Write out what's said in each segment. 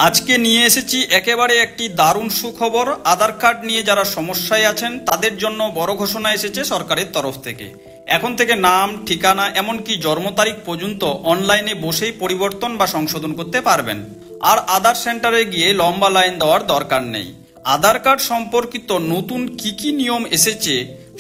আজকে নিয়ে এসেছি একেবারে একটি দারুণ সুখবর। আধার কার্ড নিয়ে যারা সমস্যায় আছেন তাদের জন্য বড় ঘোষণা এসেছে সরকারের তরফ থেকে। এখন থেকে নাম, ঠিকানা, এমনকি জন্ম তারিখ পর্যন্ত অনলাইনে বসেই পরিবর্তন বা সংশোধন করতে পারবেন। আর আধার সেন্টারে গিয়ে লম্বা লাইন দেওয়ার দরকার নেই। আধার কার্ড সম্পর্কিত নতুন কি কি নিয়ম এসেছে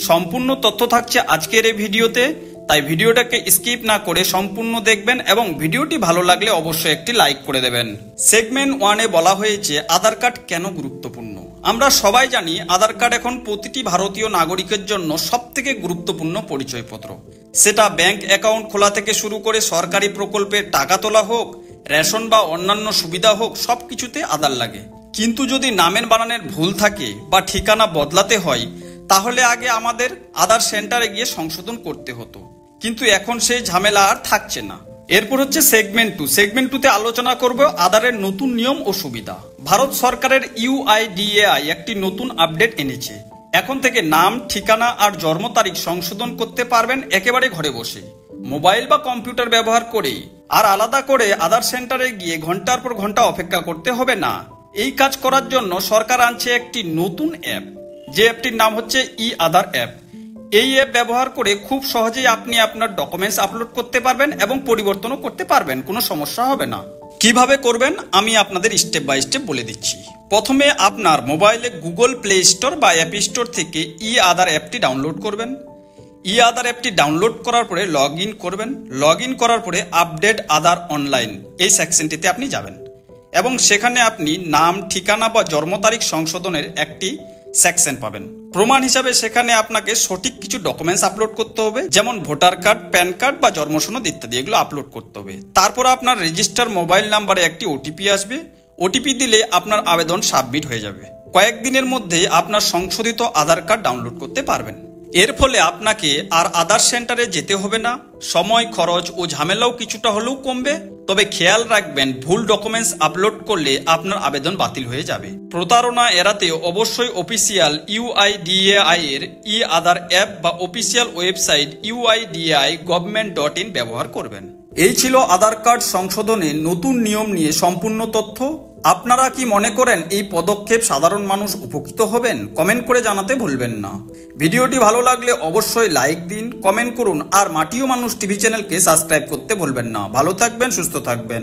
সম্পূর্ণ তথ্য থাকছে আজকের এই ভিডিওতে। তাই ভিডিওটাকে স্কিপ না করে সম্পূর্ণ দেখবেন এবং ভিডিওটি ভালো লাগলে অবশ্যই একটি লাইক করে দেবেন। সেগমেন্ট 1-এ বলা হয়েছে আধার কার্ড কেন গুরুত্বপূর্ণ। আমরা সবাই জানি আধার কার্ড এখন প্রতিটি ভারতীয় নাগরিকের জন্য সবথেকে গুরুত্বপূর্ণ পরিচয়পত্র। সেটা ব্যাংক অ্যাকাউন্ট খোলা থেকে শুরু করে সরকারি প্রকল্পের টাকা তোলা হোক, রেশন বা অন্যান্য সুবিধা হোক, সবকিছুতে আধার লাগে। কিন্তু যদি নামের বানানের ভুল থাকে বা ঠিকানা বদলাতে হয় তাহলে আগে আমাদের আধার সেন্টারে গিয়ে সংশোধন করতে হতো, কিন্তু এখন সেই ঝামেলা আর থাকছে না। এরপর হচ্ছে সেগমেন্ট 2। সেগমেন্ট 2-তে আলোচনা করব আধারের নতুন নিয়ম ও সুবিধা। ভারত সরকারের UIDAI একটি নতুন আপডেট এনেছে। এখন থেকে নাম, ঠিকানা আর জন্ম তারিখ সংশোধন করতে পারবেন একেবারে ঘরে বসে, মোবাইল বা কম্পিউটার ব্যবহার করে। আর আলাদা করে আধার সেন্টারে গিয়ে ঘন্টার পর ঘন্টা অপেক্ষা করতে হবে না। এই কাজ করার জন্য সরকার আনছে একটি নতুন অ্যাপ, যে অ্যাপটির নাম হচ্ছে ই-আধার অ্যাপ। এই অ্যাপ ব্যবহার করে খুব সহজেই আপনি আপনার ডকুমেন্টস আপলোড করতে পারবেন এবং পরিবর্তনও করতে পারবেন, কোনো সমস্যা হবে না। কিভাবে করবেন আমি আপনাদের স্টেপ বাই স্টেপ বলে দিচ্ছি। প্রথমে আপনার মোবাইলে গুগল প্লে স্টোর বা অ্যাপ স্টোর থেকে ই-আধার অ্যাপটি ডাউনলোড করবেন। ই-আধার অ্যাপটি ডাউনলোড করার পরে লগ ইন করবেন। লগ ইন করার পরে আপডেট আধার অনলাইন এই সেকশনটিতে আপনি যাবেন এবং সেখানে আপনি নাম, ঠিকানা বা জন্ম তারিখ সংশোধনের একটি সেকশন পাবেন। প্রমাণ হিসাবে সেখানে আপনাকে সঠিক কিছু ডকুমেন্টস আপলোড করতে হবে, যেমন ভোটার কার্ড, প্যান কার্ড বা জন্ম সনদ ইত্যাদি, এগুলো আপলোড করতে হবে। তারপর আপনার রেজিস্টার মোবাইল নাম্বারে একটি ওটিপি আসবে। ওটিপি দিলে আপনার আবেদন সাবমিট হয়ে যাবে। কয়েকদিনের মধ্যে আপনার সংশোধিত আধার কার্ড ডাউনলোড করতে পারবেন। এর ফলে আপনাকে আর আধার সেন্টারে যেতে হবে না। সময়, খরচ ও ঝামেলাও কিছুটা হলেও কমবে। তবে খেয়াল রাখবেন, ভুল ডকুমেন্টস আপলোড করলে আপনার আবেদন বাতিল হয়ে যাবে। প্রতারণা এড়াতে অবশ্যই অফিসিয়াল UIDAI এর ই-আধার অ্যাপ বা অফিসিয়াল ওয়েবসাইট uidai.government.in ব্যবহার করবেন। এই ছিল আধার কার্ড সংশোধনের নতুন নিয়ম নিয়ে সম্পূর্ণ তথ্য। আপনারা কি মনে করেন এই পদক্ষেপ সাধারণ মানুষ উপকৃত হবেন? কমেন্ট করে জানাতে ভুলবেন না। ভিডিওটি ভালো লাগলে অবশ্যই লাইক দিন, কমেন্ট করুন আর মাটি ও মানুষ টিভি চ্যানেলকে সাবস্ক্রাইব করতে ভুলবেন না। ভালো থাকবেন, সুস্থ থাকবেন।